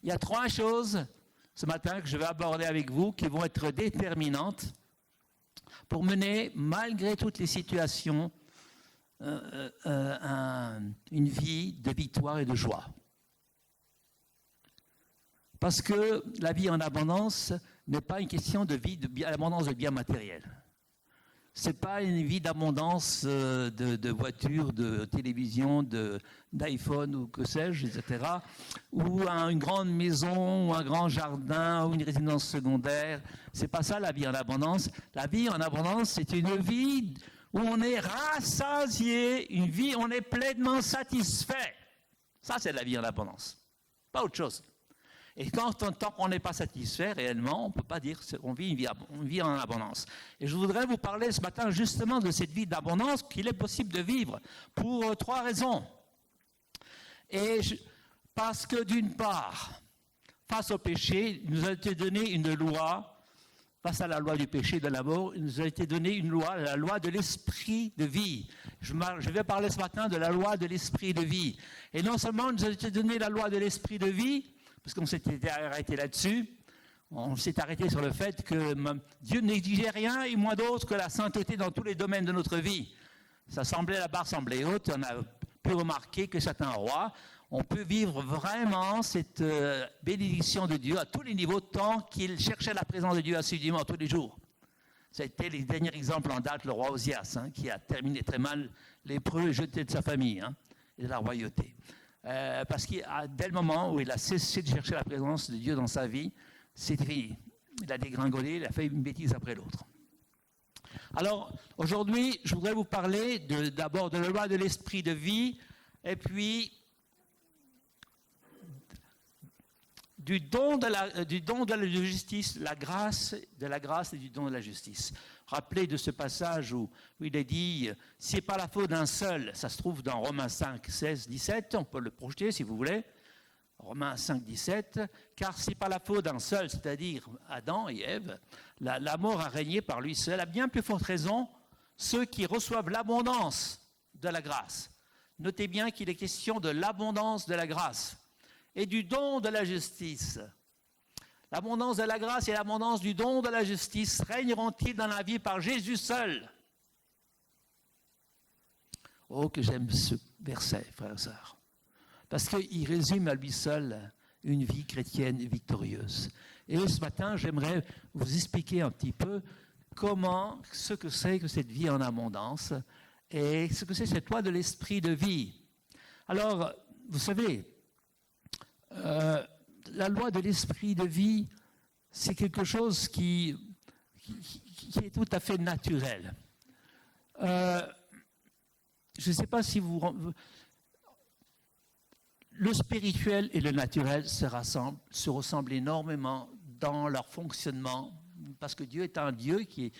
Il y a 3 choses ce matin que je vais aborder avec vous qui vont être déterminantes pour mener, malgré toutes les situations, une vie de victoire et de joie. Parce que la vie en abondance n'est pas une question de vie, d'abondance de biens matériels. Ce n'est pas une vie d'abondance de voitures, de télévision, d'iPhone ou que sais-je, etc. Ou une grande maison, ou un grand jardin, ou une résidence secondaire. Ce n'est pas ça la vie en abondance. La vie en abondance, c'est une vie où on est rassasié, une vie où on est pleinement satisfait. Ça, c'est la vie en abondance. Pas autre chose. Et tant qu'on n'est pas satisfait réellement, on ne peut pas dire qu'on vit une vie en abondance. Et je voudrais vous parler ce matin justement de cette vie d'abondance qu'il est possible de vivre pour 3 raisons. Parce que d'une part, face au péché, il nous a été donné une loi, face à la loi du péché et de la mort, il nous a été donné une loi, la loi de l'esprit de vie. Je vais parler ce matin de la loi de l'esprit de vie. Et non seulement il nous a été donné la loi de l'esprit de vie, parce qu'on s'était arrêté là-dessus, on s'est arrêté sur le fait que Dieu n'exigeait rien et moins d'autre que la sainteté dans tous les domaines de notre vie. La barre semblait haute, on a pu remarquer que certains rois, on peut vivre vraiment cette bénédiction de Dieu à tous les niveaux tant qu'ils cherchaient la présence de Dieu assidûment tous les jours. C'était les derniers exemples en date, le roi Osias, qui a terminé très mal, lépreux et jeté de sa famille et de la royauté. Parce qu'à dès le moment où il a cessé de chercher la présence de Dieu dans sa vie, c'est fini. Il a dégringolé, il a fait une bêtise après l'autre. Alors, aujourd'hui, je voudrais vous parler d'abord de la loi de l'esprit de vie, et puis du don de la justice, de la grâce et du don de la justice. Rappelez de ce passage où il est dit, si c'est pas la faute d'un seul, ça se trouve dans Romains 5, 16, 17, on peut le projeter si vous voulez, Romains 5, 17, car si pas la faute d'un seul, c'est-à-dire Adam et Ève, la mort a régné par lui seul, à bien plus forte raison, ceux qui reçoivent l'abondance de la grâce. Notez bien qu'il est question de l'abondance de la grâce et du don de la justice. L'abondance de la grâce et l'abondance du don de la justice régneront-ils dans la vie par Jésus seul? Oh, que j'aime ce verset, frères et sœurs. Parce qu'il résume à lui seul une vie chrétienne victorieuse. Et ce matin, j'aimerais vous expliquer un petit peu ce que c'est que cette vie en abondance et ce que c'est cette loi de l'esprit de vie. Alors, vous savez, la loi de l'esprit de vie, c'est quelque chose qui est tout à fait naturel. Je ne sais pas si le spirituel et le naturel se ressemblent énormément dans leur fonctionnement, parce que Dieu est un Dieu qui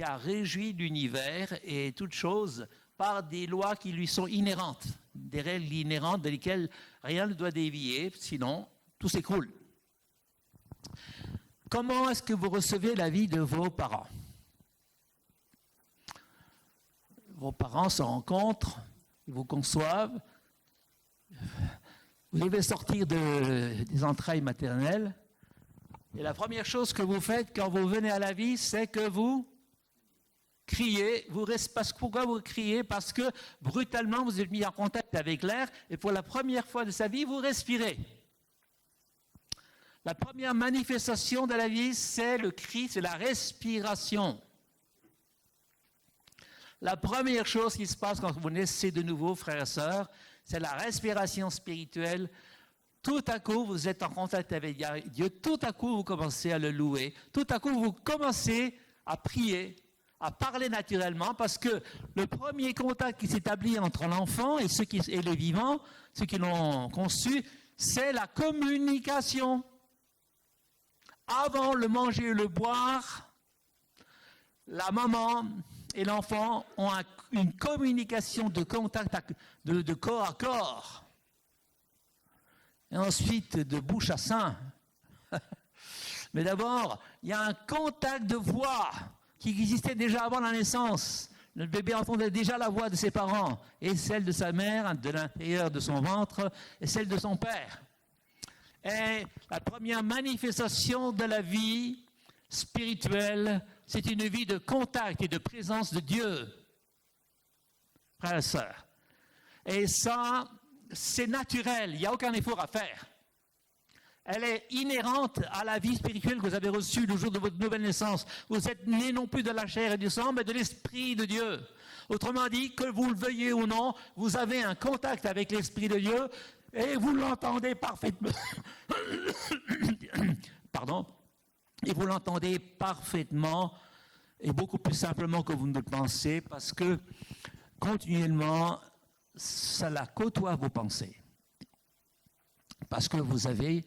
a régi l'univers et toutes choses par des lois qui lui sont inhérentes, des règles inhérentes de lesquelles rien ne doit dévier, sinon tout s'écroule. Comment est-ce que vous recevez la vie de vos parents? Vos parents se rencontrent, ils vous conçoivent, vous devez sortir des entrailles maternelles, et la première chose que vous faites quand vous venez à la vie, c'est que vous criez. Pourquoi vous criez? Parce que brutalement, vous êtes mis en contact avec l'air, et pour la première fois de sa vie, vous respirez. La première manifestation de la vie, c'est le cri, c'est la respiration. La première chose qui se passe quand vous naissez de nouveau, frères et sœurs, c'est la respiration spirituelle. Tout à coup, vous êtes en contact avec Dieu. Tout à coup, vous commencez à le louer. Tout à coup, vous commencez à prier, à parler naturellement, parce que le premier contact qui s'établit entre l'enfant et les vivants, ceux qui l'ont conçu, c'est la communication. Avant le manger et le boire, la maman et l'enfant ont une communication de contact de corps à corps. Et ensuite, de bouche à sein. Mais d'abord, il y a un contact de voix qui existait déjà avant la naissance. Le bébé entendait déjà la voix de ses parents, et celle de sa mère, de l'intérieur de son ventre, et celle de son père. Et la première manifestation de la vie spirituelle, c'est une vie de contact et de présence de Dieu, frères et sœurs. Et ça, c'est naturel, il n'y a aucun effort à faire. Elle est inhérente à la vie spirituelle que vous avez reçue le jour de votre nouvelle naissance. Vous êtes nés non plus de la chair et du sang, mais de l'Esprit de Dieu. Autrement dit, que vous le veuillez ou non, vous avez un contact avec l'Esprit de Dieu et vous l'entendez parfaitement. Pardon. Et vous l'entendez parfaitement et beaucoup plus simplement que vous ne le pensez parce que continuellement, cela côtoie vos pensées. Parce que vous avez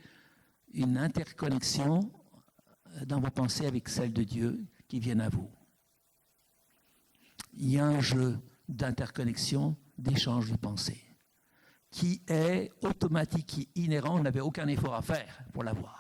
une interconnexion dans vos pensées avec celle de Dieu qui viennent à vous. Il y a un jeu d'interconnexion, d'échange de pensées, qui est automatique, qui est inhérent, on n'avait aucun effort à faire pour l'avoir.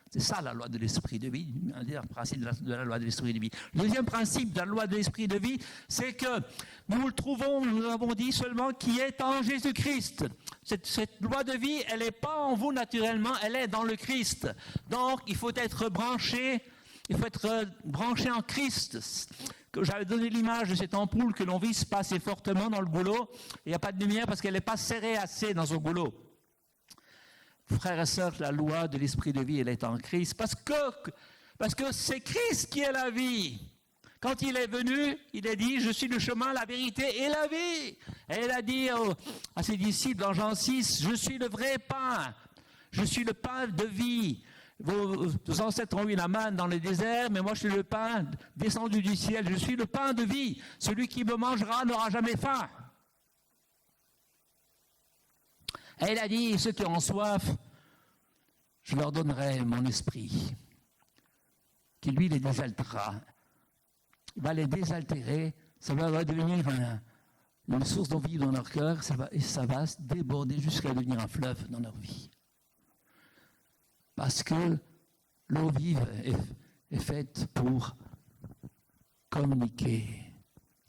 C'est ça la loi de l'esprit de vie, un des principes de la loi de l'esprit de vie. Le deuxième principe de la loi de l'esprit de vie, c'est que nous le trouvons, nous l'avons dit seulement, qui est en Jésus-Christ. Cette loi de vie, elle n'est pas en vous naturellement, elle est dans le Christ. Donc, il faut être branché en Christ. J'avais donné l'image de cette ampoule que l'on visse pas assez fortement dans le goulot. Il n'y a pas de lumière parce qu'elle n'est pas serrée assez dans son goulot. Frères et sœurs, la loi de l'esprit de vie, elle est en Christ. Parce que c'est Christ qui est la vie. Quand il est venu, il a dit, je suis le chemin, la vérité et la vie. Et il a dit à ses disciples dans Jean 6, je suis le vrai pain. Je suis le pain de vie. Vos ancêtres ont eu la manne dans le désert, mais moi je suis le pain descendu du ciel. Je suis le pain de vie. Celui qui me mangera n'aura jamais faim. Et il a dit, ceux qui ont soif, je leur donnerai mon esprit, qui lui les désaltérera. Il va les désaltérer, ça va devenir une source d'eau vive dans leur cœur, et ça va se déborder jusqu'à devenir un fleuve dans leur vie. Parce que l'eau vive est faite pour communiquer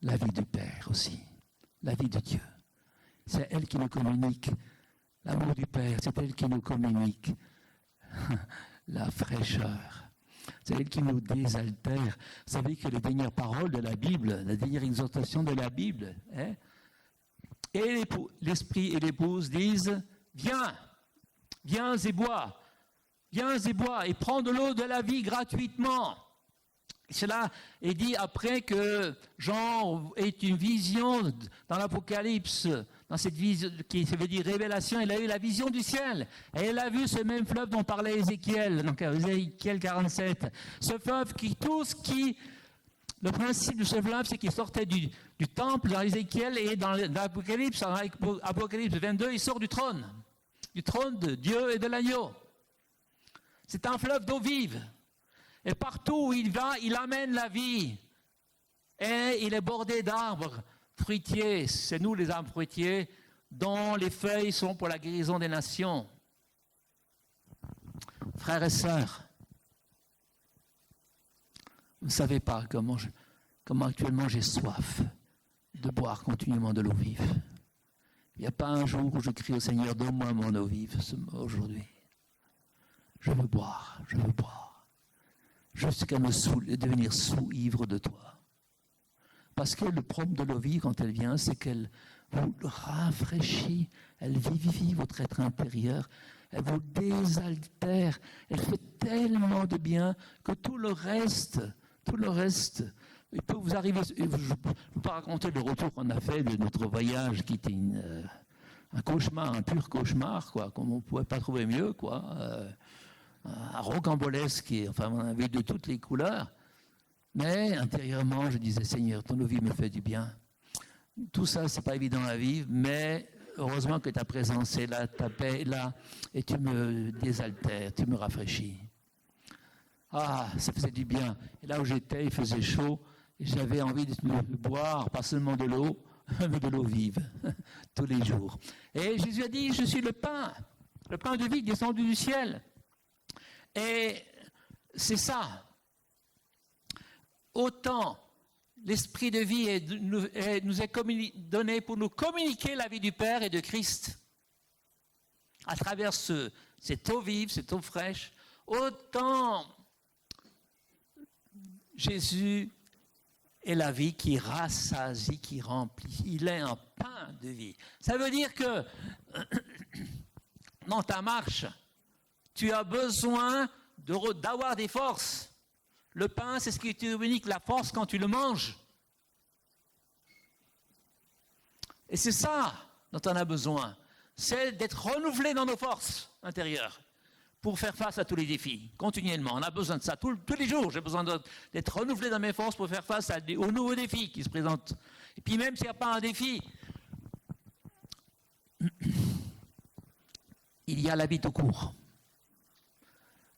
la vie du Père aussi, la vie de Dieu. C'est elle qui nous communique l'amour du Père, c'est elle qui nous communique la fraîcheur. C'est elle qui nous désaltère. Vous savez que les dernières paroles de la Bible, la dernière exhortation de la Bible, et l'esprit et l'épouse disent, viens et bois. Viens et bois et prends de l'eau de la vie gratuitement. Cela est dit après que Jean ait une vision dans l'Apocalypse, dans cette vision qui veut dire révélation, il a eu la vision du ciel. Et il a vu ce même fleuve dont parlait Ézéchiel, donc Ézéchiel 47. Ce fleuve le principe de ce fleuve, c'est qu'il sortait du temple dans Ézéchiel et dans l'Apocalypse, dans Apocalypse 22, il sort du trône de Dieu et de l'agneau. C'est un fleuve d'eau vive. Et partout où il va, il amène la vie. Et il est bordé d'arbres fruitiers. C'est nous les arbres fruitiers dont les feuilles sont pour la guérison des nations. Frères et sœurs, vous ne savez pas comment actuellement j'ai soif de boire continuellement de l'eau vive. Il n'y a pas un jour où je crie au Seigneur, donne-moi mon eau vive aujourd'hui. Je veux boire. Jusqu'à devenir sous-ivre de toi. Parce que le problème de l'eau vive, quand elle vient, c'est qu'elle vous rafraîchit, elle vivifie votre être intérieur, elle vous désaltère, elle fait tellement de bien que tout le reste, il peut vous arriver. Je ne peux pas raconter le retour qu'on a fait de notre voyage qui était un cauchemar, un pur cauchemar, quoi, comme on ne pouvait pas trouver mieux, quoi. Un rocambolesque, enfin on avait de toutes les couleurs, mais intérieurement je disais Seigneur, ton eau vive me fait du bien. Tout ça c'est pas évident à vivre, mais heureusement que ta présence est là, ta paix est là, et tu me désaltères, tu me rafraîchis. Ah, ça faisait du bien. Et là où j'étais, il faisait chaud, et j'avais envie de boire, pas seulement de l'eau, mais de l'eau vive, tous les jours. Et Jésus a dit, je suis le pain de vie descendu du ciel. Et c'est ça. Autant l'esprit de vie nous est donné pour nous communiquer la vie du Père et de Christ à travers ce cette eau vive, cette eau fraîche, autant Jésus est la vie qui rassasie, qui remplit. Il est un pain de vie. Ça veut dire que dans ta marche, tu as besoin d'avoir des forces. Le pain, c'est ce qui te communique la force quand tu le manges. Et c'est ça dont on a besoin. C'est d'être renouvelé dans nos forces intérieures pour faire face à tous les défis, continuellement. On a besoin de ça tous les jours. J'ai besoin d'être renouvelé dans mes forces pour faire face aux nouveaux défis qui se présentent. Et puis même s'il n'y a pas un défi, il y a la vie tout court.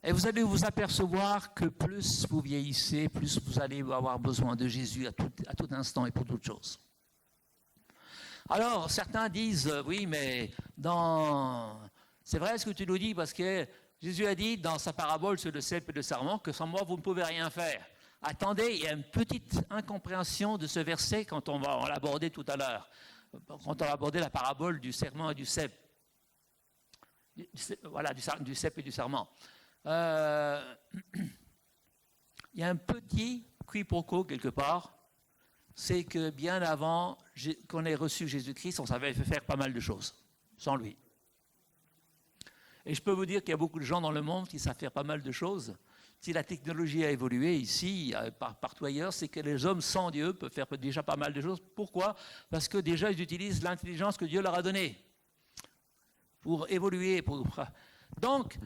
Et vous allez vous apercevoir que plus vous vieillissez, plus vous allez avoir besoin de Jésus à tout instant et pour toutes choses. Alors, certains disent, oui, mais c'est vrai ce que tu nous dis, parce que Jésus a dit dans sa parabole sur le cep et le sarment que sans moi, vous ne pouvez rien faire. Attendez, il y a une petite incompréhension de ce verset quand on va l'aborder tout à l'heure, quand on va aborder la parabole du serment et du cep. Voilà, du cep et du sarment. Il y a un petit quiproquo quelque part, c'est que bien avant qu'on ait reçu Jésus-Christ, on savait faire pas mal de choses, sans lui. Et je peux vous dire qu'il y a beaucoup de gens dans le monde qui savent faire pas mal de choses. Si la technologie a évolué ici, partout ailleurs, c'est que les hommes sans Dieu peuvent faire déjà pas mal de choses. Pourquoi ? Parce que déjà, ils utilisent l'intelligence que Dieu leur a donnée pour évoluer. Donc,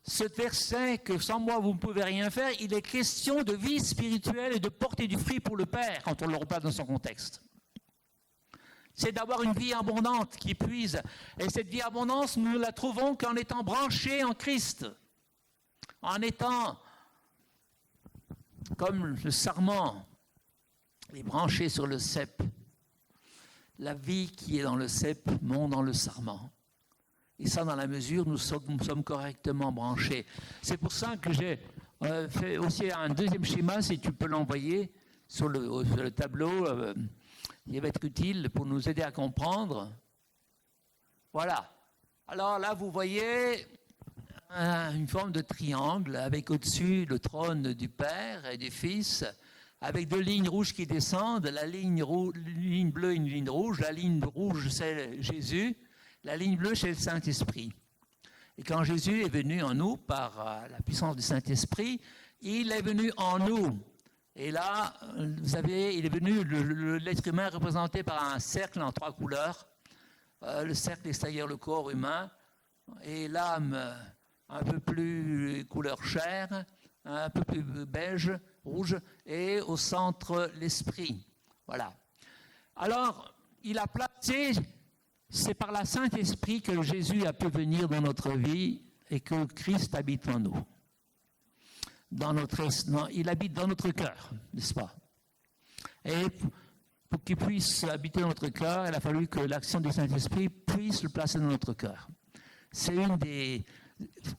ce verset que sans moi vous ne pouvez rien faire, il est question de vie spirituelle et de porter du fruit pour le Père quand on le replace dans son contexte. C'est d'avoir une vie abondante qui puise. Et cette vie abondante, nous la trouvons qu'en étant branchés en Christ, en étant comme le sarment est branché sur le cep. La vie qui est dans le cep monte dans le sarment. Et ça, dans la mesure où nous sommes correctement branchés. C'est pour ça que j'ai fait aussi un deuxième schéma, si tu peux l'envoyer sur le tableau. Il va être utile pour nous aider à comprendre. Voilà. Alors là, vous voyez une forme de triangle avec au-dessus le trône du Père et du Fils, avec deux lignes rouges qui descendent, la ligne bleue et une ligne rouge. La ligne rouge, c'est Jésus. La ligne bleue, c'est le Saint-Esprit. Et quand Jésus est venu en nous par la puissance du Saint-Esprit, il est venu en nous. Et là, vous savez, il est venu, l'être humain est représenté par un cercle en 3 couleurs. Le cercle extérieur, le corps humain, et l'âme un peu plus couleur chair, un peu plus beige, rouge, et au centre, l'esprit. Voilà. Alors, il a placé... C'est par la Saint-Esprit que Jésus a pu venir dans notre vie et que Christ habite en nous. Il habite dans notre cœur, n'est-ce pas? Et pour qu'il puisse habiter dans notre cœur, il a fallu que l'action du Saint-Esprit puisse le placer dans notre cœur. C'est une des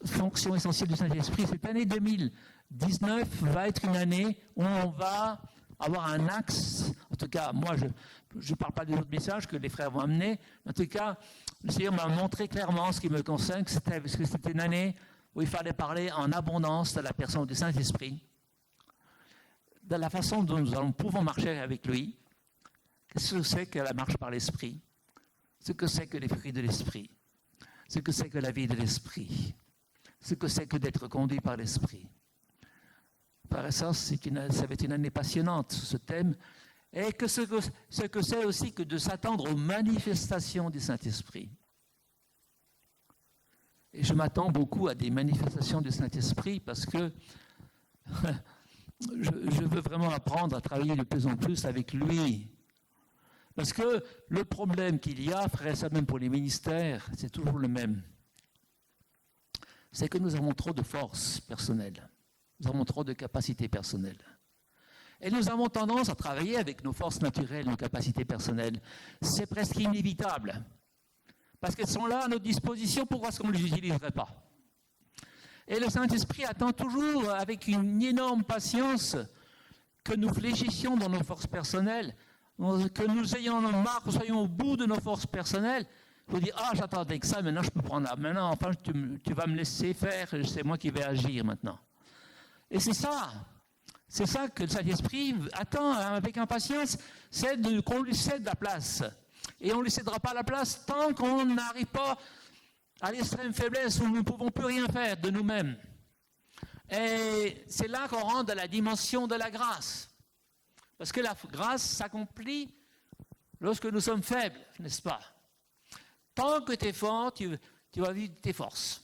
fonctions essentielles du Saint-Esprit. Cette année 2019 va être une année où on va avoir un axe. En tout cas, moi, je ne parle pas des autres messages que les frères vont amener. En tout cas, le Seigneur m'a montré clairement ce qui me concerne, que c'était une année où il fallait parler en abondance de la personne du Saint-Esprit, de la façon dont nous pouvons marcher avec lui, ce que c'est que la marche par l'Esprit, ce que c'est que les fruits de l'Esprit, ce que c'est que la vie de l'Esprit, ce que c'est que d'être conduit par l'Esprit. Par essence, ça va être une année passionnante, ce thème, et que ce que c'est aussi que de s'attendre aux manifestations du Saint-Esprit. Et je m'attends beaucoup à des manifestations du Saint-Esprit parce que je veux vraiment apprendre à travailler de plus en plus avec lui. Parce que le problème qu'il y a, frère, ça même pour les ministères, c'est toujours le même. C'est que nous avons trop de force personnelle. Nous avons trop de capacités personnelles. Et nous avons tendance à travailler avec nos forces naturelles, nos capacités personnelles. C'est presque inévitable. Parce qu'elles sont là à notre disposition, pourquoi est-ce qu'on ne les utiliserait pas? Et le Saint-Esprit attend toujours, avec une énorme patience, que nous fléchissions dans nos forces personnelles, que nous ayons marre, que nous soyons au bout de nos forces personnelles, Il faut dire, ah, j'attendais que ça, maintenant je peux prendre là. Maintenant, enfin, tu vas me laisser faire, c'est moi qui vais agir maintenant. Et c'est ça que le Saint-Esprit attend avec impatience, c'est qu'on lui cède la place. Et on ne lui cédera pas la place tant qu'on n'arrive pas à l'extrême faiblesse où nous ne pouvons plus rien faire de nous-mêmes. Et c'est là qu'on rentre dans la dimension de la grâce. Parce que la grâce s'accomplit lorsque nous sommes faibles, n'est-ce pas? Tant que tu es fort, tu vas vivre tes forces.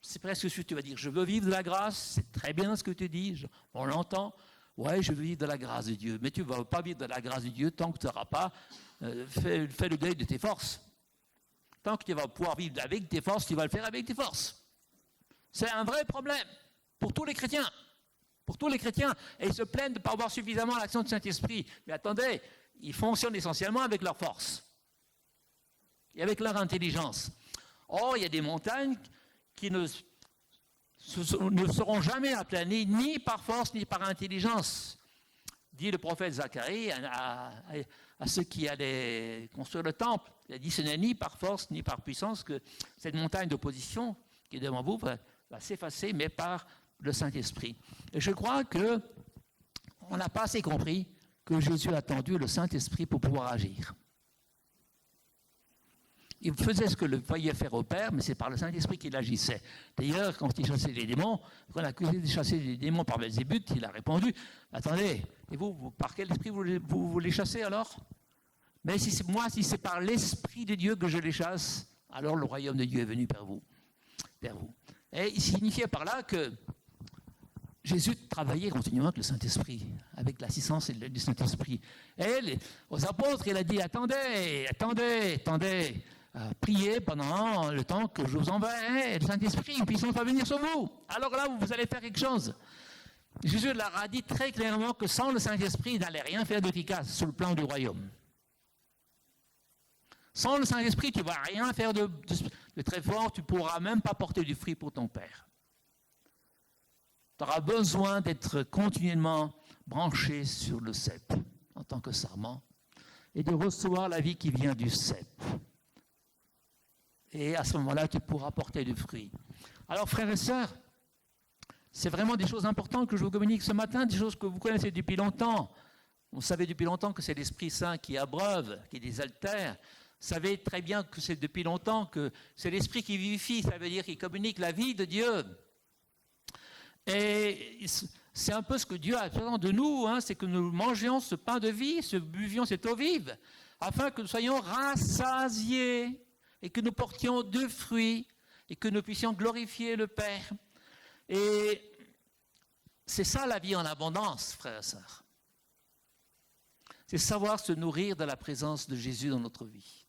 C'est presque ce que tu vas dire. Je veux vivre de la grâce, c'est très bien ce que tu dis, on l'entend. Ouais, je veux vivre de la grâce de Dieu. Mais tu ne vas pas vivre de la grâce de Dieu tant que tu n'auras pas fait le deuil de tes forces. Tant que tu vas pouvoir vivre avec tes forces, tu vas le faire avec tes forces. C'est un vrai problème pour tous les chrétiens. Pour tous les chrétiens. Et ils se plaignent de ne pas avoir suffisamment l'action du Saint-Esprit. Mais attendez, ils fonctionnent essentiellement avec leur force et avec leur intelligence. Or, il y a des montagnes qui ne seront jamais aplanies, ni par force, ni par intelligence. Dit le prophète Zacharie à ceux qui allaient construire le temple. Il a dit, ce n'est ni par force, ni par puissance que cette montagne d'opposition qui est devant vous va s'effacer, mais par le Saint-Esprit. Et je crois qu'on n'a pas assez compris que Jésus a attendu le Saint-Esprit pour pouvoir agir. Il faisait ce que le voyait faire au Père, mais c'est par le Saint-Esprit qu'il agissait. D'ailleurs, quand il chassait les démons, quand on l'a accusé de chasser les démons par Belzébuth, il a répondu, attendez, et vous par quel esprit vous les chassez alors? Mais si c'est par l'Esprit de Dieu que je les chasse, alors le royaume de Dieu est venu vers vous. Et il signifiait par là que Jésus travaillait continuellement avec le Saint-Esprit, avec l'assistance du Saint-Esprit. Et aux apôtres, il a dit, attendez, priez pendant le temps que je vous enverrai, et le Saint-Esprit, une puissance va venir sur vous. Alors là, vous allez faire quelque chose. Jésus leur a dit très clairement que sans le Saint-Esprit, il n'allait rien faire d'efficace sur le plan du royaume. Sans le Saint-Esprit, tu ne vas rien faire de très fort, tu ne pourras même pas porter du fruit pour ton Père. Tu auras besoin d'être continuellement branché sur le cep en tant que sarment et de recevoir la vie qui vient du cep. Et à ce moment-là, tu pourras porter du fruit. Alors, frères et sœurs, c'est vraiment des choses importantes que je vous communique ce matin, des choses que vous connaissez depuis longtemps. Vous savez depuis longtemps que c'est l'Esprit Saint qui abreuve, qui désaltère. Vous savez très bien que c'est depuis longtemps que c'est l'Esprit qui vivifie, ça veut dire qu'il communique la vie de Dieu. Et c'est un peu ce que Dieu attend de nous, c'est que nous mangions ce pain de vie, buvions cette eau vive, afin que nous soyons rassasiés et que nous portions du fruit et que nous puissions glorifier le Père. Et c'est ça la vie en abondance, frères et sœurs. C'est savoir se nourrir de la présence de Jésus dans notre vie.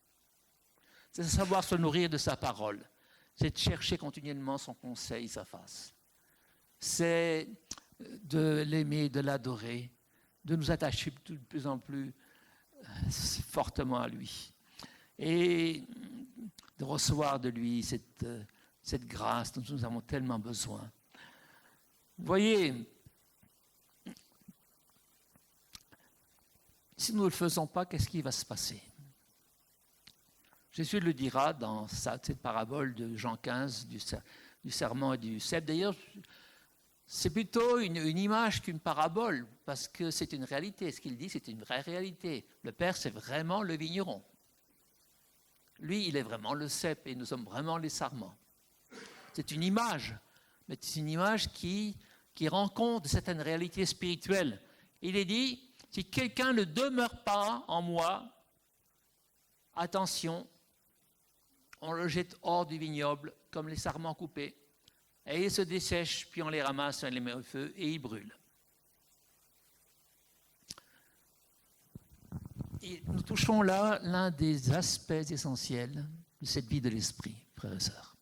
C'est savoir se nourrir de sa parole. C'est de chercher continuellement son conseil, sa face. C'est de l'aimer, de l'adorer, de nous attacher de plus en plus fortement à lui. Et de recevoir de lui cette grâce dont nous avons tellement besoin. Vous voyez, si nous ne le faisons pas, qu'est-ce qui va se passer? Jésus le dira dans cette parabole de Jean 15, du serment et du cep. D'ailleurs, c'est plutôt une image qu'une parabole, parce que c'est une réalité. Ce qu'il dit, c'est une vraie réalité. Le Père, c'est vraiment le vigneron. Lui, il est vraiment le cep et nous sommes vraiment les sarments. C'est une image, mais c'est une image qui rend compte de certaines réalités spirituelles. Il est dit, si quelqu'un ne demeure pas en moi, attention, on le jette hors du vignoble comme les sarments coupés, et ils se dessèchent, puis on les ramasse, on les met au feu et ils brûlent. Et nous touchons là l'un des aspects essentiels de cette vie de l'esprit, frères et sœurs.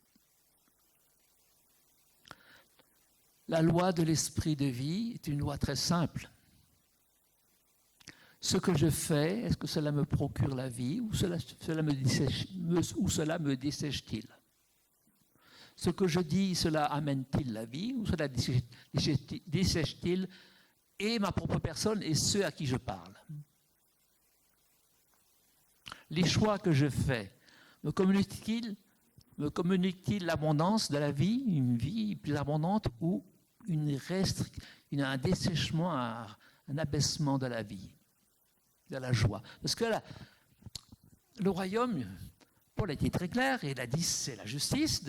La loi de l'esprit de vie est une loi très simple. Ce que je fais, est-ce que cela me procure la vie ou cela me dessèche-t-il? Ce que je dis, cela amène-t-il la vie ou cela dessèche-t-il et ma propre personne et ceux à qui je parle? Les choix que je fais Me communique-t-il l'abondance de la vie, une vie plus abondante, ou un dessèchement, un abaissement de la vie, de la joie? Parce que là, le royaume, Paul a été très clair, et il a dit c'est la justice,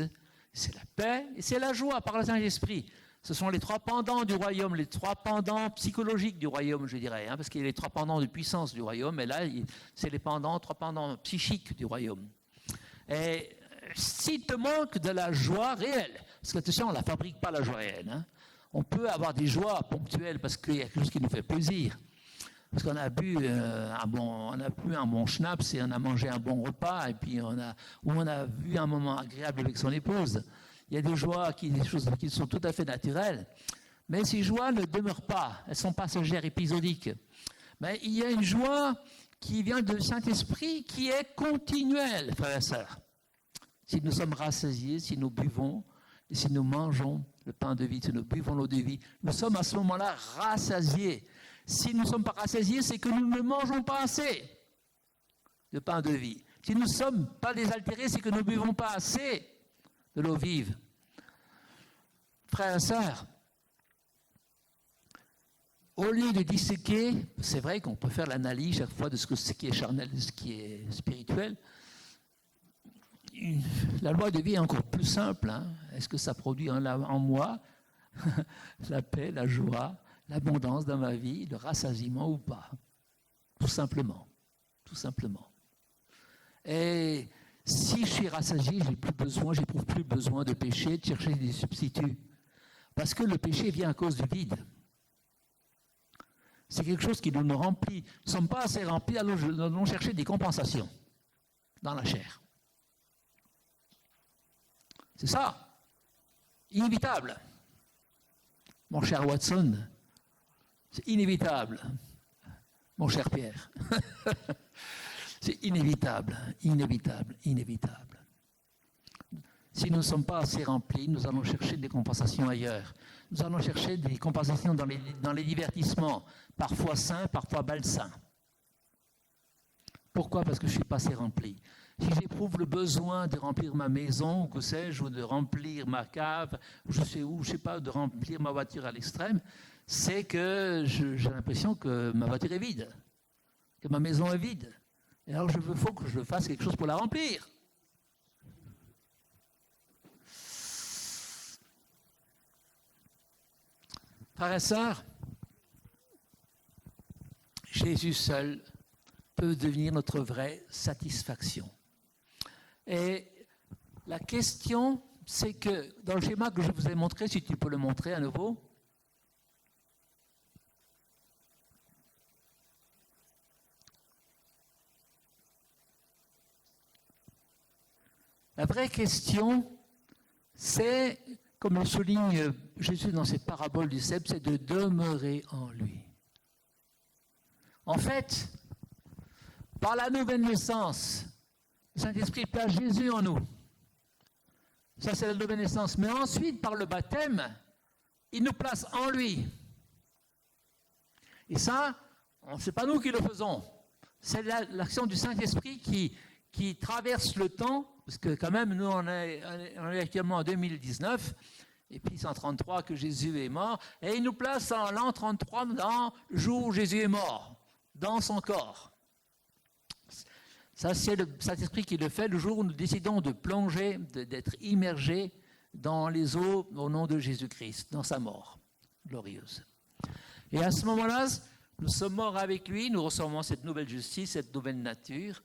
c'est la paix et c'est la joie par le Saint-Esprit. Ce sont les trois pendants du royaume, les trois pendants psychologiques du royaume, je dirais, parce qu'il y a les trois pendants de puissance du royaume, et là, c'est les trois pendants psychiques du royaume. Et s'il te manque de la joie réelle, parce que attention, on ne la fabrique pas la joie réelle, on peut avoir des joies ponctuelles parce qu'il y a quelque chose qui nous fait plaisir, parce qu'on a bu un bon schnapps et on a mangé un bon repas, et puis on a vu un moment agréable avec son épouse. Il y a des joies, des choses qui sont tout à fait naturelles, mais ces joies ne demeurent pas, elles sont passagères, épisodiques. Mais il y a une joie qui vient du Saint-Esprit qui est continuelle, frères et sœurs. Si nous sommes rassasiés, si nous buvons, et si nous mangeons le pain de vie, si nous buvons l'eau de vie, nous sommes à ce moment-là rassasiés. Si nous ne sommes pas rassasiés, c'est que nous ne mangeons pas assez de pain de vie. Si nous ne sommes pas désaltérés, c'est que nous ne buvons pas assez de l'eau vive. Frères et sœurs, au lieu de disséquer, c'est vrai qu'on peut faire l'analyse chaque fois de ce qui est charnel, de ce qui est spirituel. La loi de vie est encore plus simple. Est-ce que ça produit en moi la paix, la joie, l'abondance dans ma vie, le rassasiement ou pas? Tout simplement. Tout simplement. Et si je suis rassasié, j'éprouve plus besoin de péché, de chercher des substituts. Parce que le péché vient à cause du vide. C'est quelque chose qui nous remplit. Nous ne sommes pas assez remplis, alors nous allons chercher des compensations dans la chair. C'est ça. Inévitable. Mon cher Watson, c'est inévitable. Mon cher Pierre. C'est inévitable, inévitable, inévitable. Si nous ne sommes pas assez remplis, nous allons chercher des compensations ailleurs. Nous allons chercher des compensations dans les divertissements, parfois sains, parfois malsains. Pourquoi? Parce que je ne suis pas assez rempli. Si j'éprouve le besoin de remplir ma maison, ou que sais-je, ou de remplir ma cave, je sais pas, de remplir ma voiture à l'extrême, c'est que j'ai l'impression que ma voiture est vide, que ma maison est vide. Et alors, il faut que je fasse quelque chose pour la remplir. Frères et sœurs, Jésus seul peut devenir notre vraie satisfaction. Et la question, c'est que dans le schéma que je vous ai montré, si tu peux le montrer à nouveau, la vraie question, c'est, comme le souligne Jésus dans cette parabole du cep, c'est de demeurer en lui. En fait, par la nouvelle naissance, le Saint-Esprit place Jésus en nous. Ça, c'est la nouvelle naissance. Mais ensuite, par le baptême, il nous place en lui. Et ça, ce n'est pas nous qui le faisons. C'est l'action du Saint-Esprit qui traverse le temps, parce que quand même, nous, on est actuellement en 2019, et puis 133 que Jésus est mort, et il nous place en l'an 33 dans le jour où Jésus est mort, dans son corps. Ça, c'est le Saint-Esprit qui le fait le jour où nous décidons de plonger, d'être immergés dans les eaux au nom de Jésus-Christ, dans sa mort glorieuse. Et à ce moment-là, nous sommes morts avec lui, nous recevons cette nouvelle justice, cette nouvelle nature,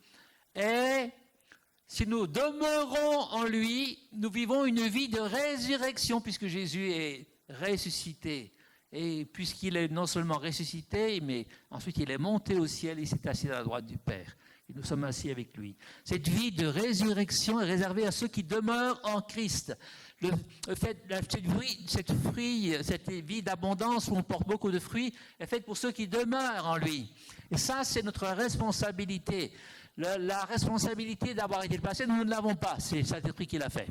et si nous demeurons en lui, nous vivons une vie de résurrection, puisque Jésus est ressuscité. Et puisqu'il est non seulement ressuscité, mais ensuite il est monté au ciel et s'est assis à la droite du Père. Et nous sommes assis avec lui. Cette vie de résurrection est réservée à ceux qui demeurent en Christ. Cette vie d'abondance où on porte beaucoup de fruits est faite pour ceux qui demeurent en lui. Et ça, c'est notre responsabilité. La responsabilité d'avoir été le passé, nous ne l'avons pas. C'est Saint-Esprit qui l'a fait.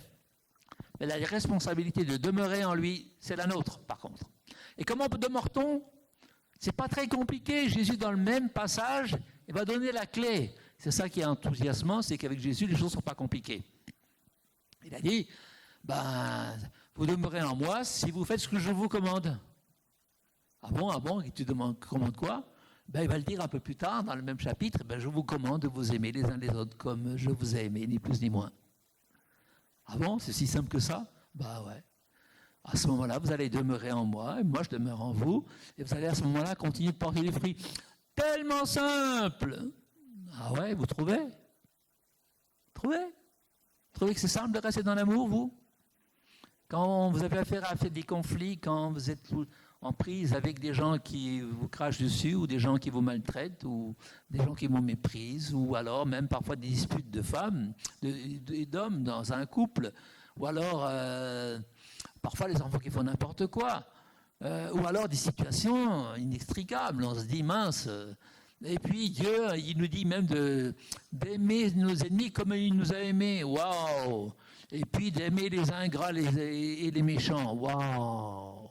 Mais la responsabilité de demeurer en lui, c'est la nôtre, par contre. Et comment demeure-t-on? C'est pas très compliqué. Jésus, dans le même passage, il va donner la clé. C'est ça qui est enthousiasmant, c'est qu'avec Jésus, les choses ne sont pas compliquées. Il a dit, vous demeurez en moi si vous faites ce que je vous commande. Ah bon, et tu commandes quoi? Il va le dire un peu plus tard, dans le même chapitre, je vous commande de vous aimer les uns les autres comme je vous ai aimé, ni plus ni moins. Ah bon, c'est si simple que ça? Ouais. À ce moment-là, vous allez demeurer en moi, et moi je demeure en vous, et vous allez à ce moment-là continuer de porter des fruits. Tellement simple! Ah ouais, vous trouvez? Vous trouvez que c'est simple de rester dans l'amour, vous? Quand vous avez affaire à des conflits, quand vous êtes en prise avec des gens qui vous crachent dessus, ou des gens qui vous maltraitent, ou des gens qui vous méprisent, ou alors même parfois des disputes de femmes, d'hommes dans un couple, ou alors parfois les enfants qui font n'importe quoi, ou alors des situations inextricables, on se dit mince. Et puis Dieu, il nous dit même d'aimer nos ennemis comme il nous a aimés. Waouh! Et puis d'aimer les ingrats et les méchants. Waouh!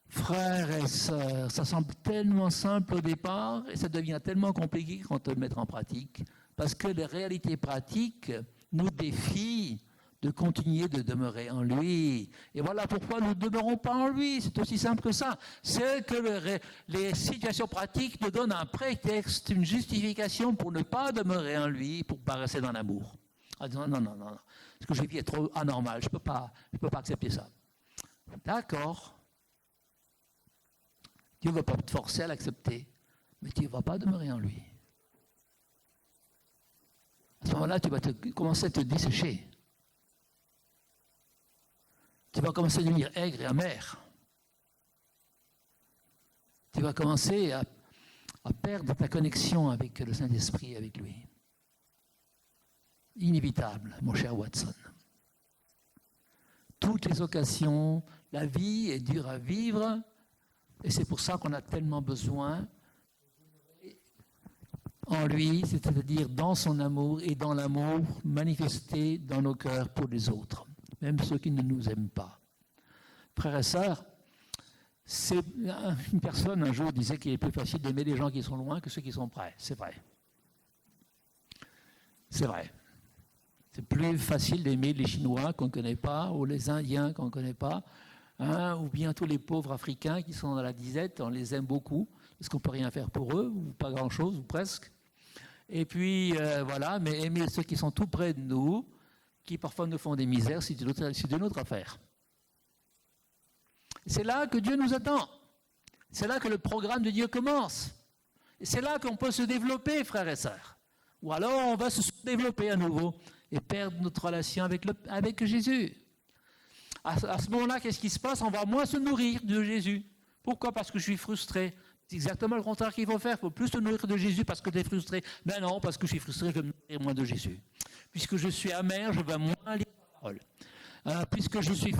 Frères et sœurs, ça semble tellement simple au départ et ça devient tellement compliqué quand on le met en pratique. Parce que les réalités pratiques nous défient de continuer de demeurer en lui. Et voilà pourquoi nous ne demeurons pas en lui. C'est aussi simple que ça. C'est que les situations pratiques nous donnent un prétexte, une justification pour ne pas demeurer en lui, pour ne pas rester dans l'amour. En disant non. Ce que j'ai vu est trop anormal. Je ne peux pas accepter ça. D'accord. Dieu ne va pas te forcer à l'accepter, mais tu ne vas pas demeurer en lui. À ce moment-là, tu vas commencer à te dessécher. Tu vas commencer à devenir aigre et amer. Tu vas commencer à perdre ta connexion avec le Saint-Esprit, avec lui. Inévitable, mon cher Watson. Toutes les occasions, la vie est dure à vivre, et c'est pour ça qu'on a tellement besoin en lui, c'est-à-dire dans son amour et dans l'amour manifesté dans nos cœurs pour les autres. Même ceux qui ne nous aiment pas. Frères et sœurs, une personne un jour disait qu'il est plus facile d'aimer les gens qui sont loin que ceux qui sont près. C'est vrai. C'est vrai. C'est plus facile d'aimer les Chinois qu'on ne connaît pas, ou les Indiens qu'on ne connaît pas, ou bien tous les pauvres Africains qui sont dans la disette, on les aime beaucoup, parce qu'on ne peut rien faire pour eux, ou pas grand-chose, ou presque. Et puis, voilà, mais aimer ceux qui sont tout près de nous, qui parfois nous font des misères, c'est une autre affaire. C'est là que Dieu nous attend. C'est là que le programme de Dieu commence. Et c'est là qu'on peut se développer, frères et sœurs. Ou alors on va se développer à nouveau et perdre notre relation avec Jésus. À ce moment-là, qu'est-ce qui se passe? On va moins se nourrir de Jésus. Pourquoi? Parce que je suis frustré. C'est exactement le contraire qu'il faut faire. Il faut plus se nourrir de Jésus parce que tu es frustré. Mais non, parce que je suis frustré, je vais me nourrir moins de Jésus. Puisque je suis amer, je vais moins lire la parole. Puisque je suis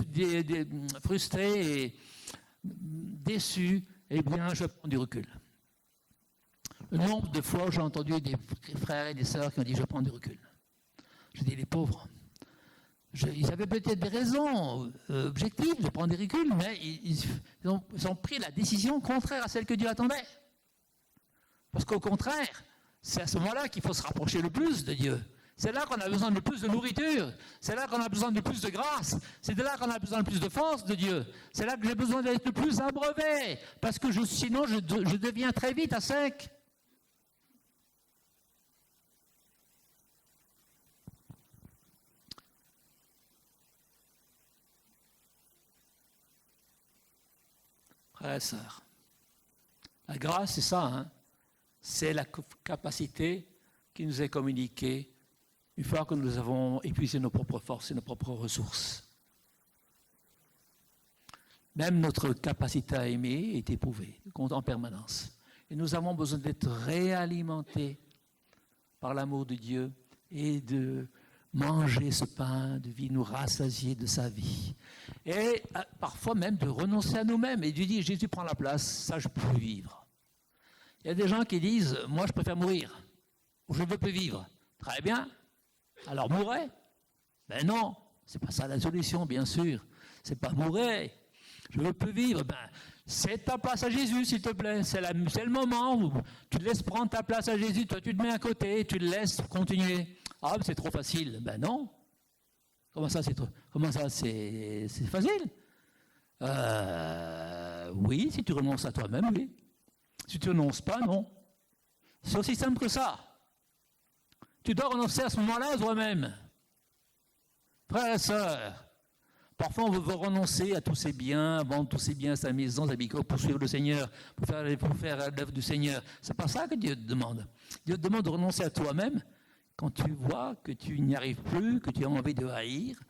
frustré et déçu, eh bien, je prends du recul. Le nombre de fois où j'ai entendu des frères et des sœurs qui ont dit « je prends du recul ». Je dis « les pauvres ». Ils avaient peut-être des raisons objectives de prendre des reculs, mais ils ont pris la décision contraire à celle que Dieu attendait. Parce qu'au contraire, c'est à ce moment-là qu'il faut se rapprocher le plus de Dieu. C'est là qu'on a besoin de plus de nourriture. C'est là qu'on a besoin de plus de grâce. C'est de là qu'on a besoin de plus de force de Dieu. C'est là que j'ai besoin d'être le plus abreuvé. Parce que sinon, je deviens très vite à sec. Frères et sœurs, la grâce, c'est ça. Hein? C'est la capacité qui nous est communiquée une fois que nous avons épuisé nos propres forces et nos propres ressources. Même notre capacité à aimer est éprouvée en permanence. Et nous avons besoin d'être réalimentés par l'amour de Dieu et de manger ce pain de vie, nous rassasier de sa vie. Et parfois même de renoncer à nous-mêmes et de dire Jésus prend la place, ça je peux vivre. Il y a des gens qui disent moi je préfère mourir ou je ne veux plus vivre. Très bien. Alors mourrez? Ben non, c'est pas ça la solution, bien sûr. C'est pas mourir. je veux plus vivre. Ben, cède ta place à Jésus, s'il te plaît. C'est le moment où tu te laisses prendre ta place à Jésus. Toi, tu te mets à côté, tu le laisses continuer. Ah, c'est trop facile. Ben non. Comment ça, c'est facile? Oui, si tu renonces à toi-même, oui. Si tu ne renonces pas, non. C'est aussi simple que ça. Tu dois renoncer à ce moment-là à toi-même. Frères et sœurs, parfois on veut renoncer à tous ses biens, vendre tous ses biens, sa maison, sa bicoque, pour suivre le Seigneur, pour faire l'œuvre du Seigneur. C'est pas ça que Dieu te demande. Dieu te demande de renoncer à toi-même quand tu vois que tu n'y arrives plus, que tu as envie de haïr,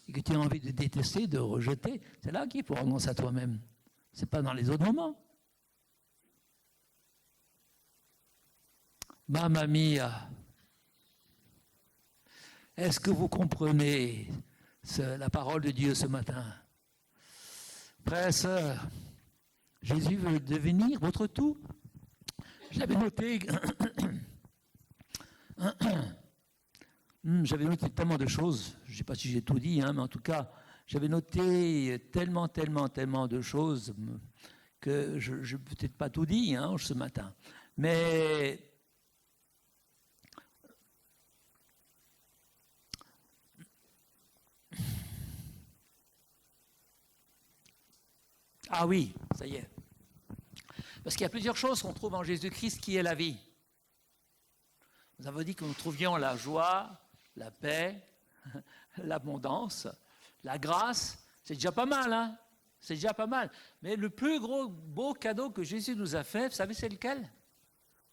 et que tu as envie de détester, de rejeter. C'est là qu'il faut renoncer à toi-même. C'est pas dans les autres moments. Mamma mia. Est-ce que vous comprenez la parole de Dieu ce matin? Frères et sœurs, Jésus veut devenir votre tout. J'avais noté tellement de choses. Je ne sais pas si j'ai tout dit, mais en tout cas, j'avais noté tellement de choses que je n'ai peut-être pas tout dit ce matin. Mais ah oui, ça y est. Parce qu'il y a plusieurs choses qu'on trouve en Jésus-Christ qui est la vie. Nous avons dit que nous trouvions la joie, la paix, l'abondance, la grâce. C'est déjà pas mal, hein? C'est déjà pas mal. Mais le plus beau cadeau que Jésus nous a fait, vous savez c'est lequel?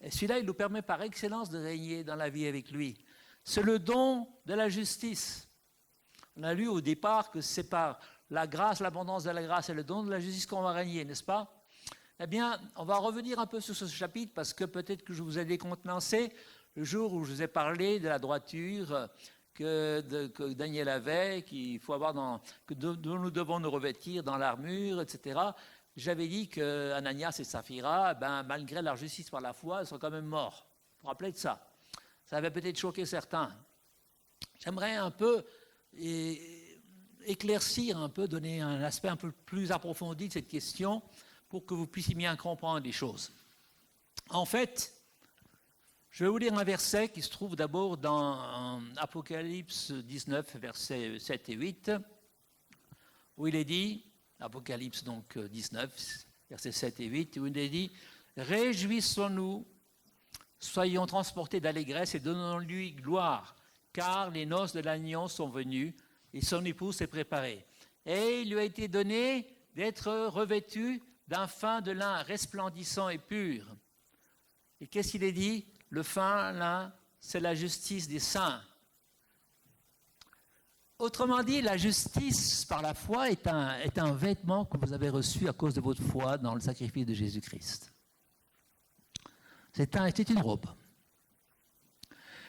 Et celui-là, il nous permet par excellence de régner dans la vie avec lui. C'est le don de la justice. On a lu au départ que c'est par la grâce, l'abondance de la grâce et le don de la justice qu'on va régner, n'est-ce pas? Eh bien, on va revenir un peu sur ce chapitre parce que peut-être que je vous ai décontenancé le jour où je vous ai parlé de la droiture que Daniel avait, qu'il faut avoir dont nous devons nous revêtir dans l'armure, etc. J'avais dit qu'Ananias et Saphira, malgré leur justice par la foi, ils sont quand même morts. Vous vous rappelez de ça? Ça avait peut-être choqué certains. J'aimerais un peu éclaircir un peu, donner un aspect un peu plus approfondi de cette question pour que vous puissiez bien comprendre les choses. En fait, je vais vous lire un verset qui se trouve d'abord dans Apocalypse 19, versets 7 et 8, où il est dit, Apocalypse donc 19, versets 7 et 8, où il est dit « Réjouissons-nous, soyons transportés d'allégresse et donnons-lui gloire, car les noces de l'agneau sont venues et son épouse s'est préparée. Et il lui a été donné d'être revêtu d'un fin de lin resplendissant et pur. » Et qu'est-ce qu'il est dit? Le fin lin, c'est la justice des saints. Autrement dit, la justice par la foi est un vêtement que vous avez reçu à cause de votre foi dans le sacrifice de Jésus-Christ. C'est une robe.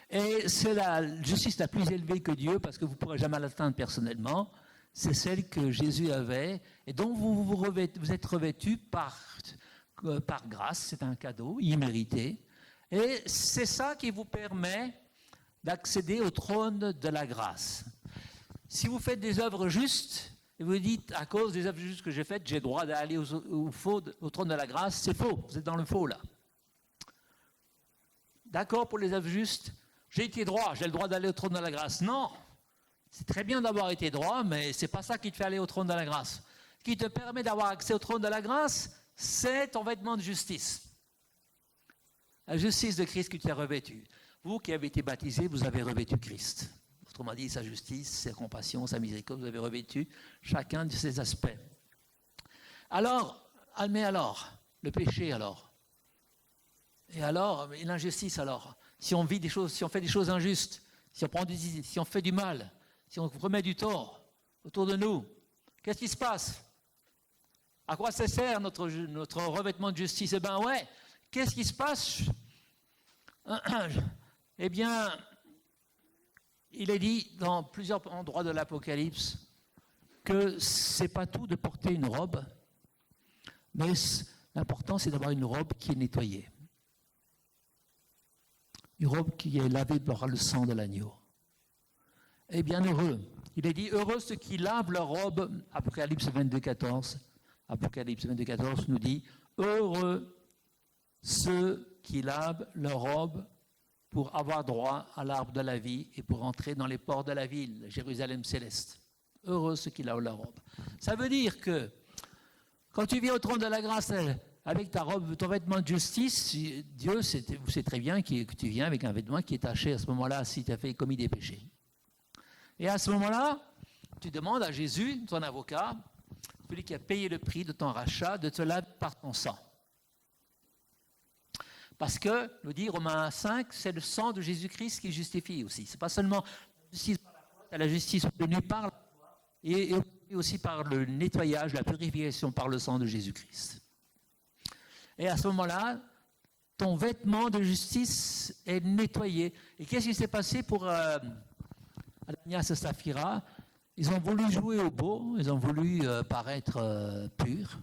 Et c'est la justice la plus élevée que Dieu, parce que vous ne pourrez jamais l'atteindre personnellement. C'est celle que Jésus avait, et dont vous êtes revêtus par grâce. C'est un cadeau immérité. Et c'est ça qui vous permet d'accéder au trône de la grâce. Si vous faites des œuvres justes, et vous dites, à cause des œuvres justes que j'ai faites, j'ai le droit d'aller au trône de la grâce, c'est faux, vous êtes dans le faux là. D'accord pour les œuvres justes, j'ai été droit, j'ai le droit d'aller au trône de la grâce. Non, c'est très bien d'avoir été droit, mais ce n'est pas ça qui te fait aller au trône de la grâce. Ce qui te permet d'avoir accès au trône de la grâce, c'est ton vêtement de justice. La justice de Christ que tu as revêtue. Vous qui avez été baptisés, vous avez revêtu Christ. Autrement dit, sa justice, sa compassion, sa miséricorde, vous avez revêtu chacun de ces aspects. Alors, le péché alors. Et alors, l'injustice alors. Si on fait des choses injustes, si on fait du mal, si on remet du tort autour de nous, qu'est-ce qui se passe? À quoi ça sert notre revêtement de justice? Eh bien ouais, qu'est-ce qui se passe? Eh bien, il est dit dans plusieurs endroits de l'Apocalypse que ce n'est pas tout de porter une robe, mais l'important c'est d'avoir une robe qui est nettoyée. Une robe qui est lavée par le sang de l'agneau. Et bien heureux. Il est dit, heureux ceux qui lavent leur robe, Apocalypse 22, 14, Apocalypse 22,14 nous dit « Heureux ceux qui lavent leur robe pour avoir droit à l'arbre de la vie et pour entrer dans les ports de la ville, Jérusalem céleste. Heureux ceux qui lavent leur robe. » Ça veut dire que quand tu viens au trône de la grâce avec ta robe, ton vêtement de justice, Dieu sait très bien que tu viens avec un vêtement qui est taché à ce moment-là si tu as commis des péchés. Et à ce moment-là, tu demandes à Jésus, ton avocat, celui qui a payé le prix de ton rachat, de te laver par ton sang. Parce que, nous dit Romains 5, c'est le sang de Jésus-Christ qui justifie aussi. Ce n'est pas seulement la justice par la foi, c'est la justice obtenue par la foi et aussi par le nettoyage, la purification par le sang de Jésus-Christ. Et à ce moment-là, ton vêtement de justice est nettoyé. Et qu'est-ce qui s'est passé pour Ananias et Saphira? Ils ont voulu jouer au beau, ils ont voulu paraître purs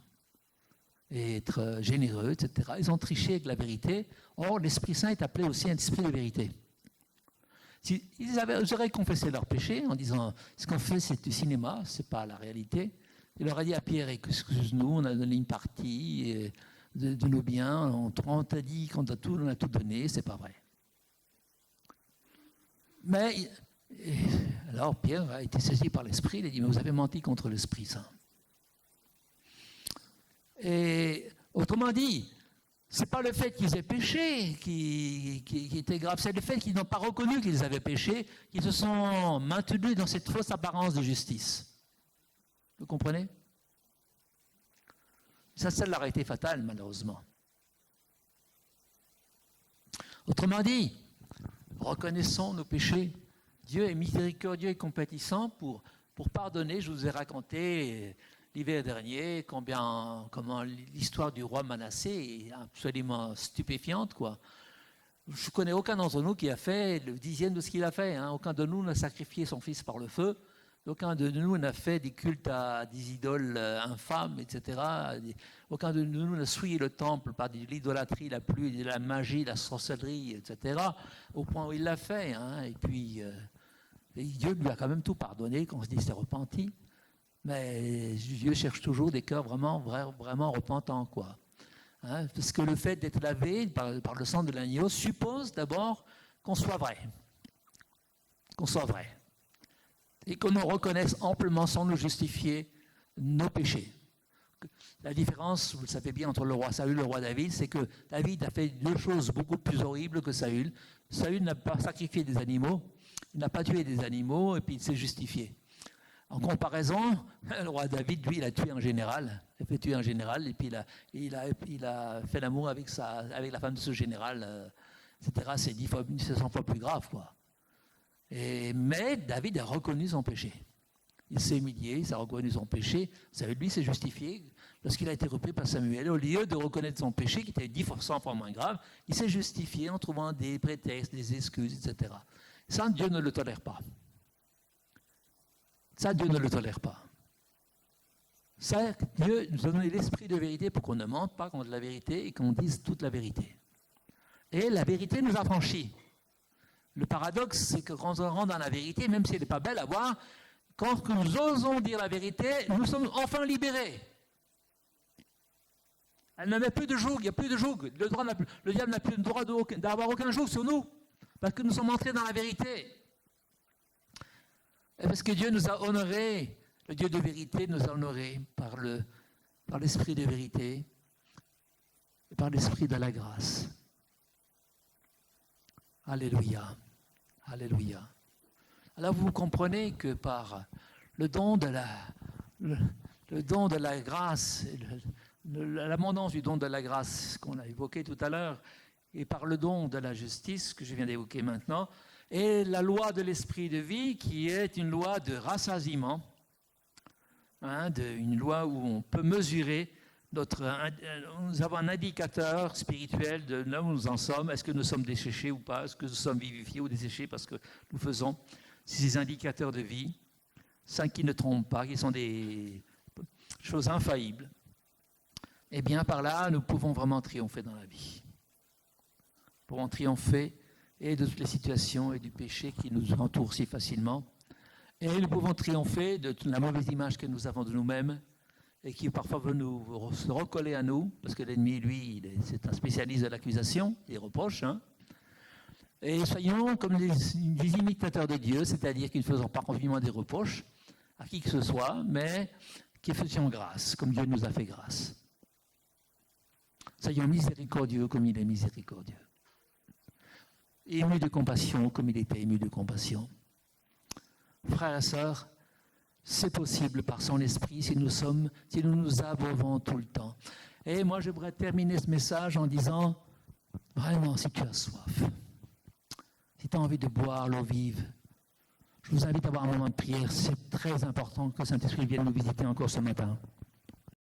et être généreux, etc. Ils ont triché avec la vérité. Or, l'Esprit Saint est appelé aussi un esprit de vérité. Ils auraient confessé leur péché en disant « ce qu'on fait, c'est du cinéma, ce n'est pas la réalité ». Il leur a dit à Pierre « excuse-nous, on a donné une partie de nos biens, on t'a dit qu'on a tout donné, c'est pas vrai ». Mais alors Pierre a été saisi par l'Esprit, il a dit « mais vous avez menti contre l'Esprit Saint ». Et autrement dit, ce n'est pas le fait qu'ils aient péché qui était grave, c'est le fait qu'ils n'ont pas reconnu qu'ils avaient péché, qu'ils se sont maintenus dans cette fausse apparence de justice. Vous comprenez? Ça leur a été fatal, malheureusement. Autrement dit, reconnaissons nos péchés. Dieu est miséricordieux et compatissant pour pardonner. Je vous ai raconté l'hiver dernier comment l'histoire du roi Manassé est absolument stupéfiante, quoi. Je ne connais aucun d'entre nous qui a fait le 10e de ce qu'il a fait. Hein. Aucun de nous n'a sacrifié son fils par le feu. Aucun de nous n'a fait des cultes à des idoles infâmes, etc. Aucun de nous n'a souillé le temple par de l'idolâtrie, la pluie, de la magie, la sorcellerie, etc. Au point où il l'a fait. Hein. Et puis, Dieu lui a quand même tout pardonné quand on se dit qu'il s'est repenti. Mais Dieu cherche toujours des cœurs vraiment repentants, quoi. Hein, parce que le fait d'être lavé par le sang de l'agneau suppose d'abord qu'on soit vrai. Qu'on soit vrai. Et qu'on nous reconnaisse amplement sans nous justifier nos péchés. La différence, vous le savez bien, entre le roi Saül et le roi David, c'est que David a fait deux choses beaucoup plus horribles que Saül. Saül n'a pas sacrifié des animaux, il n'a pas tué des animaux, et puis il s'est justifié. En comparaison, le roi David, lui, il a tué un général. Il a fait tuer un général et puis il a fait l'amour avec la femme de ce général, etc. C'est 100 fois plus grave, quoi. Mais David a reconnu son péché. Il s'est humilié, il a reconnu son péché. Lui s'est justifié lorsqu'il a été repris par Samuel. Au lieu de reconnaître son péché, qui était 100 fois moins grave, il s'est justifié en trouvant des prétextes, des excuses, etc. Ça, Dieu ne le tolère pas. Ça, Dieu ne le tolère pas. Ça, Dieu nous a donné l'esprit de vérité pour qu'on ne mente pas contre la vérité et qu'on dise toute la vérité. Et la vérité nous affranchit. Le paradoxe, c'est que quand on rentre dans la vérité, même si elle n'est pas belle à voir, quand nous osons dire la vérité, nous sommes enfin libérés. Elle ne met plus de joug, il n'y a plus de joug. Le diable n'a plus le droit d'avoir aucun joug sur nous, parce que nous sommes entrés dans la vérité. Et parce que Dieu nous a honorés, le Dieu de vérité nous a honorés par l'esprit de vérité et par l'esprit de la grâce. Alléluia. Alléluia. Alors vous comprenez que par le don de la grâce, l'abondance du don de la grâce qu'on a évoqué tout à l'heure, et par le don de la justice que je viens d'évoquer maintenant, et la loi de l'esprit de vie qui est une loi de rassasiement, une loi où on peut mesurer nous avons un indicateur spirituel de là où nous en sommes. Est-ce que nous sommes desséchés ou pas? Est-ce que nous sommes vivifiés ou desséchés parce que nous faisons ces indicateurs de vie, qui ne trompent pas, qui sont des choses infaillibles. Eh bien, par là, nous pouvons vraiment triompher dans la vie. Nous pouvons triompher et de toutes les situations et du péché qui nous entourent si facilement. Et nous pouvons triompher de toute la mauvaise image que nous avons de nous-mêmes et qui parfois veut se recoller à nous, parce que l'ennemi, lui, c'est un spécialiste de l'accusation, des reproches. Hein. Et soyons comme des imitateurs de Dieu, c'est-à-dire qu'ils ne faisons pas confinement des reproches à qui que ce soit, mais qui faisions grâce, comme Dieu nous a fait grâce. Soyons miséricordieux comme il est miséricordieux. Émus de compassion comme il était ému de compassion. Frères et sœurs, c'est possible par son esprit si nous nous abreuvons tout le temps. Et moi, j'aimerais terminer ce message en disant, vraiment, si tu as soif, si tu as envie de boire l'eau vive, je vous invite à avoir un moment de prière. C'est très important que le Saint-Esprit vienne nous visiter encore ce matin.